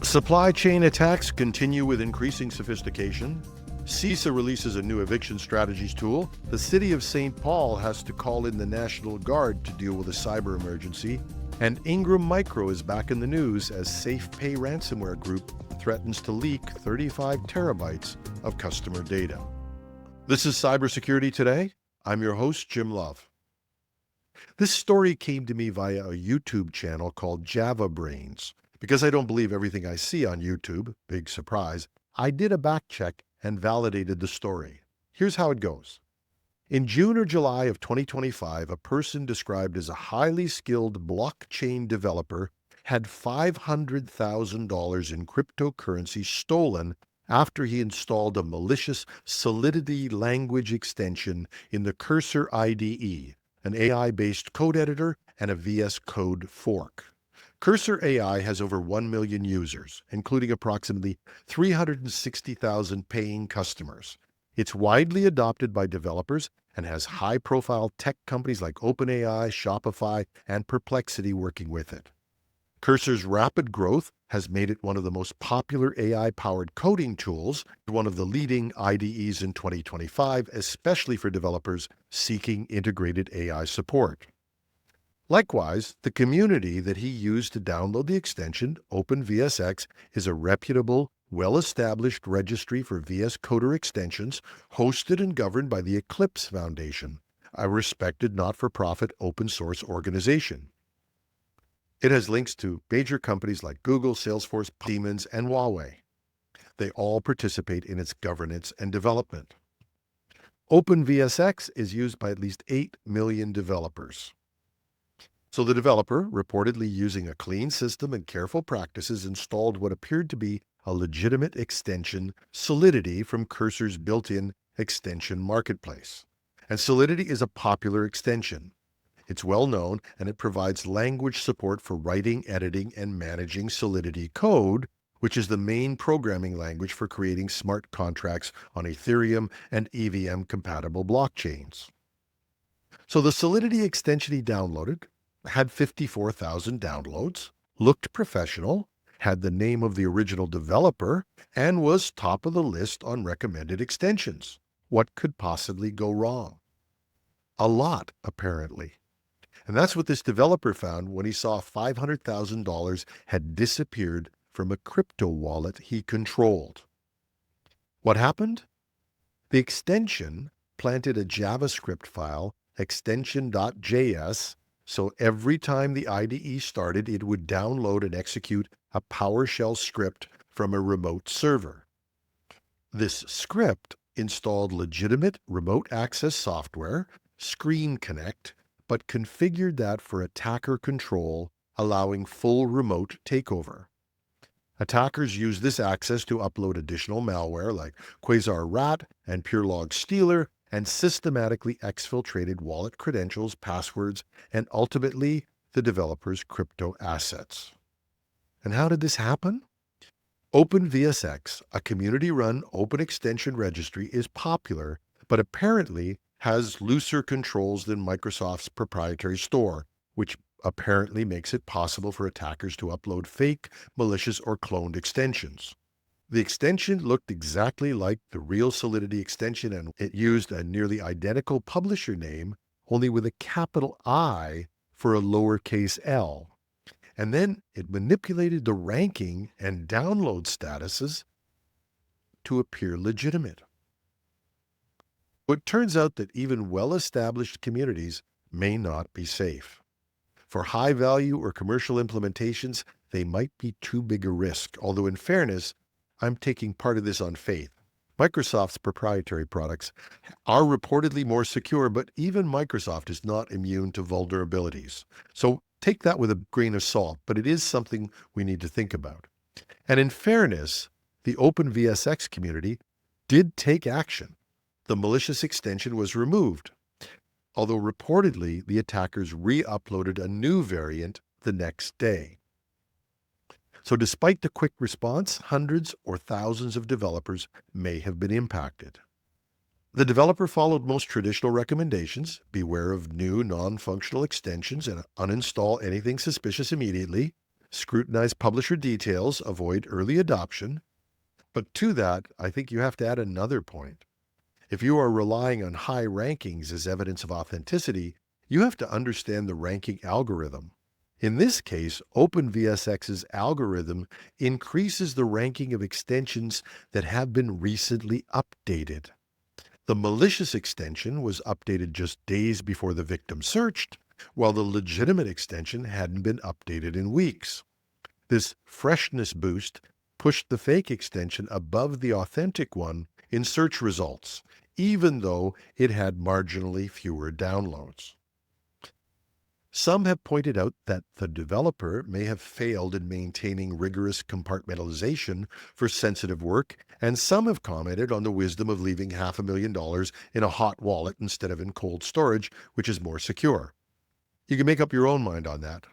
Supply chain attacks continue with increasing sophistication. CISA releases a new eviction strategies tool. The city of St. Paul has to call in the National Guard to deal with a cyber emergency. And Ingram Micro is back in the news as SafePay ransomware group threatens to leak 35 terabytes of customer data. This is Cybersecurity Today. I'm your host, Jim Love. This story came to me via a YouTube channel called Java Brains. Because I don't believe everything I see on YouTube, big surprise, I did a back check and validated the story. Here's how it goes. In June or July of 2025, a person described as a highly skilled blockchain developer had $500,000 in cryptocurrency stolen after he installed a malicious Solidity language extension in the Cursor IDE, an AI-based code editor and a VS Code fork. Cursor AI has over 1 million users, including approximately 360,000 paying customers. It's widely adopted by developers and has high-profile tech companies like OpenAI, Shopify, and Perplexity working with it. Cursor's rapid growth has made it one of the most popular AI-powered coding tools, one of the leading IDEs in 2025, especially for developers seeking integrated AI support. Likewise, the community that he used to download the extension, OpenVSX, is a reputable, well-established registry for VS Coder extensions hosted and governed by the Eclipse Foundation, a respected not-for-profit open-source organization. It has links to major companies like Google, Salesforce, Siemens, and Huawei. They all participate in its governance and development. OpenVSX is used by at least 8 million developers. So the developer, reportedly using a clean system and careful practices, installed what appeared to be a legitimate extension, Solidity, from Cursor's built-in extension marketplace. And Solidity is a popular extension. It's well known, and it provides language support for writing, editing, and managing Solidity code, which is the main programming language for creating smart contracts on Ethereum and EVM-compatible blockchains. So the Solidity extension he downloaded had 54,000 downloads, looked professional, had the name of the original developer, and was top of the list on recommended extensions. What could possibly go wrong? A lot, apparently. And that's what this developer found when he saw $500,000 had disappeared from a crypto wallet he controlled. What happened? The extension planted a JavaScript file, extension.js, so every time the IDE started, it would download and execute a PowerShell script from a remote server. This script installed legitimate remote access software, Screen Connect, but configured that for attacker control, allowing full remote takeover. Attackers use this access to upload additional malware like Quasar Rat and PureLog Stealer, and systematically exfiltrated wallet credentials, passwords, and ultimately the developer's crypto assets. And how did this happen? OpenVSX, a community-run open extension registry, is popular, but apparently has looser controls than Microsoft's proprietary store, which apparently makes it possible for attackers to upload fake, malicious, or cloned extensions. The extension looked exactly like the real Solidity extension, and it used a nearly identical publisher name, only with a capital I for a lowercase l. And then it manipulated the ranking and download statuses to appear legitimate. It turns out that even well-established communities may not be safe. For high-value or commercial implementations, they might be too big a risk, although in fairness, I'm taking part of this on faith. Microsoft's proprietary products are reportedly more secure, but even Microsoft is not immune to vulnerabilities. So take that with a grain of salt, but it is something we need to think about. And in fairness, the OpenVSX community did take action. The malicious extension was removed, although reportedly the attackers re-uploaded a new variant the next day. So despite the quick response, hundreds or thousands of developers may have been impacted. The developer followed most traditional recommendations: beware of new non-functional extensions and uninstall anything suspicious immediately. Scrutinize publisher details, avoid early adoption. But to that, I think you have to add another point. If you are relying on high rankings as evidence of authenticity, you have to understand the ranking algorithm. In this case, OpenVSX's algorithm increases the ranking of extensions that have been recently updated. The malicious extension was updated just days before the victim searched, while the legitimate extension hadn't been updated in weeks. This freshness boost pushed the fake extension above the authentic one in search results, even though it had marginally fewer downloads. Some have pointed out that the developer may have failed in maintaining rigorous compartmentalization for sensitive work, and some have commented on the wisdom of leaving $500,000 in a hot wallet instead of in cold storage, which is more secure. You can make up your own mind on that.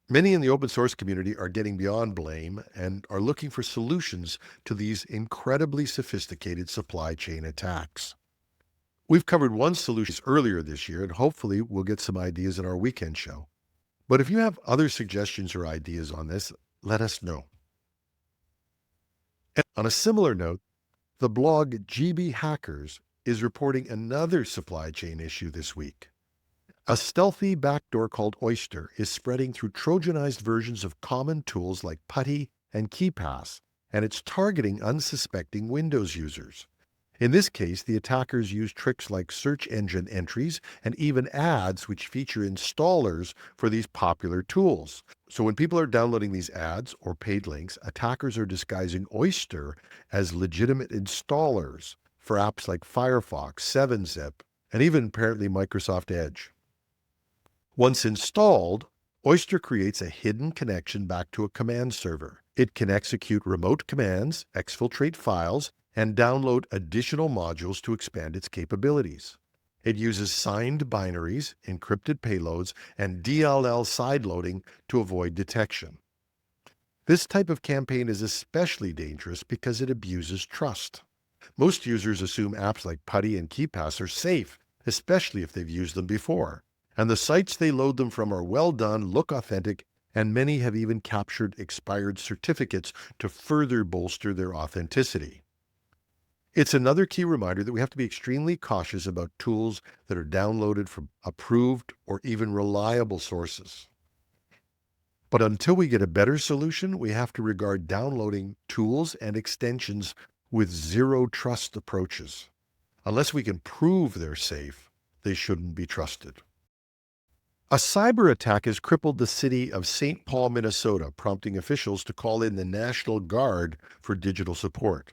Many in the open source community are getting beyond blame and are looking for solutions to these incredibly sophisticated supply chain attacks. We've covered one solution earlier this year, and hopefully we'll get some ideas in our weekend show. But if you have other suggestions or ideas on this, let us know. And on a similar note, the blog GB Hackers is reporting another supply chain issue this week. A stealthy backdoor called Oyster is spreading through Trojanized versions of common tools like PuTTY and KeePass, and it's targeting unsuspecting Windows users. In this case, the attackers use tricks like search engine entries and even ads which feature installers for these popular tools. So when people are downloading these ads or paid links, attackers are disguising Oyster as legitimate installers for apps like Firefox, 7-Zip, and even apparently Microsoft Edge. Once installed, Oyster creates a hidden connection back to a command server. It can execute remote commands, exfiltrate files, and download additional modules to expand its capabilities. It uses signed binaries, encrypted payloads, and DLL sideloading to avoid detection. This type of campaign is especially dangerous because it abuses trust. Most users assume apps like PuTTY and KeePass are safe, especially if they've used them before. And the sites they load them from are well done, look authentic, and many have even captured expired certificates to further bolster their authenticity. It's another key reminder that we have to be extremely cautious about tools that are downloaded from approved or even reliable sources. But until we get a better solution, we have to regard downloading tools and extensions with zero trust approaches. Unless we can prove they're safe, they shouldn't be trusted. A cyber attack has crippled the city of St. Paul, Minnesota, prompting officials to call in the National Guard for digital support.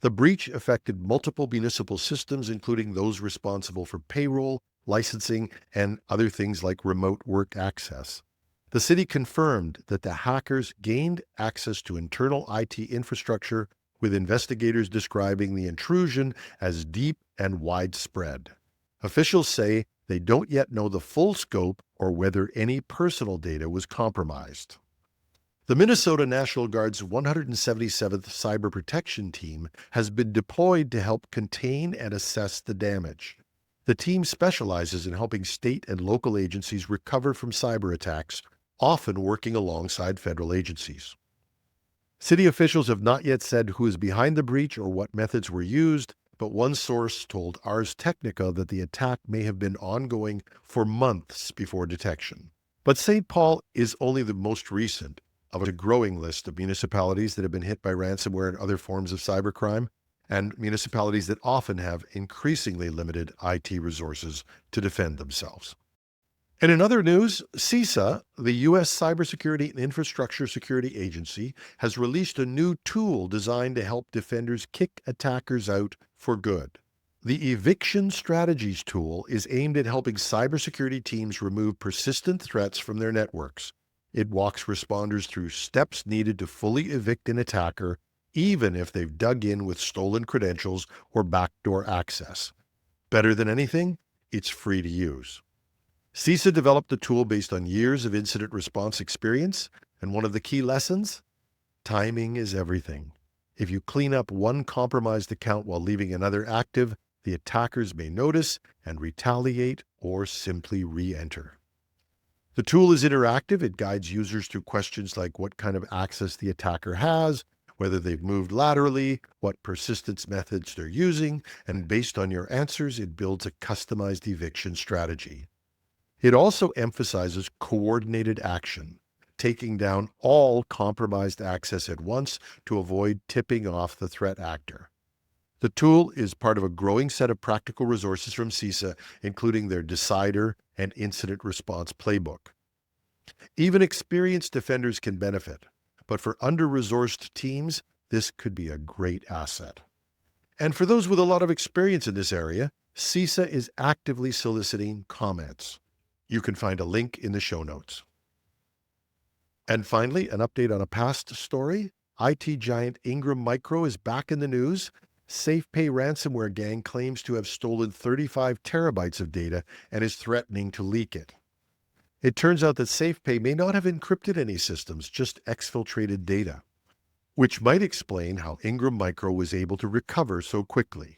The breach affected multiple municipal systems, including those responsible for payroll, licensing, and other things like remote work access. The city confirmed that the hackers gained access to internal IT infrastructure, with investigators describing the intrusion as deep and widespread. Officials say they don't yet know the full scope or whether any personal data was compromised. The Minnesota National Guard's 177th Cyber Protection Team has been deployed to help contain and assess the damage. The team specializes in helping state and local agencies recover from cyber attacks, often working alongside federal agencies. City officials have not yet said who is behind the breach or what methods were used, but one source told Ars Technica that the attack may have been ongoing for months before detection. But St. Paul is only the most recent of a growing list of municipalities that have been hit by ransomware and other forms of cybercrime, and municipalities that often have increasingly limited IT resources to defend themselves. And in other news, CISA, the U.S. Cybersecurity and Infrastructure Security Agency, has released a new tool designed to help defenders kick attackers out for good. The Eviction Strategies tool is aimed at helping cybersecurity teams remove persistent threats from their networks. It walks responders through steps needed to fully evict an attacker, even if they've dug in with stolen credentials or backdoor access. Better than anything, it's free to use. CISA developed the tool based on years of incident response experience, and one of the key lessons? Timing is everything. If you clean up one compromised account while leaving another active, the attackers may notice and retaliate or simply re-enter. The tool is interactive. It guides users through questions like what kind of access the attacker has, whether they've moved laterally, what persistence methods they're using, and based on your answers, it builds a customized eviction strategy. It also emphasizes coordinated action, taking down all compromised access at once to avoid tipping off the threat actor. The tool is part of a growing set of practical resources from CISA, including their Decider and Incident Response Playbook. Even experienced defenders can benefit, but for under-resourced teams, this could be a great asset. And for those with a lot of experience in this area, CISA is actively soliciting comments. You can find a link in the show notes. And finally, an update on a past story. IT giant Ingram Micro is back in the news. SafePay ransomware gang claims to have stolen 35 terabytes of data and is threatening to leak it. It turns out that SafePay may not have encrypted any systems, just exfiltrated data, which might explain how Ingram Micro was able to recover so quickly.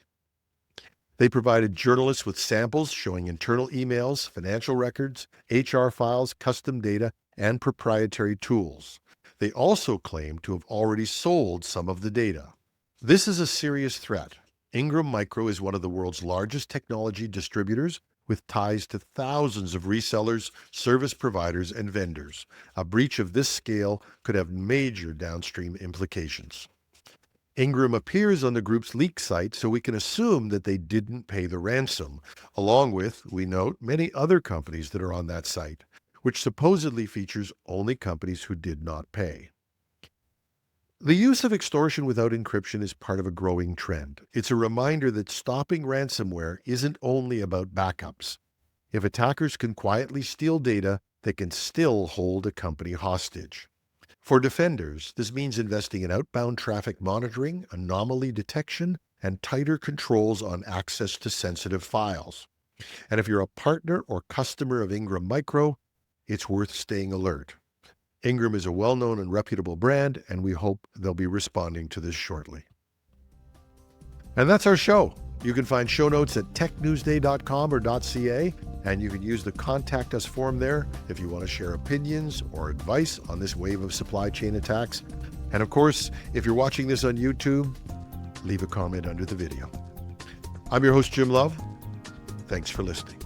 They provided journalists with samples showing internal emails, financial records, HR files, custom data, and proprietary tools. They also claim to have already sold some of the data. This is a serious threat. Ingram Micro is one of the world's largest technology distributors with ties to thousands of resellers, service providers, and vendors. A breach of this scale could have major downstream implications. Ingram appears on the group's leak site, so we can assume that they didn't pay the ransom, along with, we note, many other companies that are on that site, which supposedly features only companies who did not pay. The use of extortion without encryption is part of a growing trend. It's a reminder that stopping ransomware isn't only about backups. If attackers can quietly steal data, they can still hold a company hostage. For defenders, this means investing in outbound traffic monitoring, anomaly detection, and tighter controls on access to sensitive files. And if you're a partner or customer of Ingram Micro, it's worth staying alert. Ingram is a well-known and reputable brand, and we hope they'll be responding to this shortly. And that's our show. You can find show notes at technewsday.com or .ca, and you can use the Contact Us form there if you want to share opinions or advice on this wave of supply chain attacks. And of course, if you're watching this on YouTube, leave a comment under the video. I'm your host, Jim Love. Thanks for listening.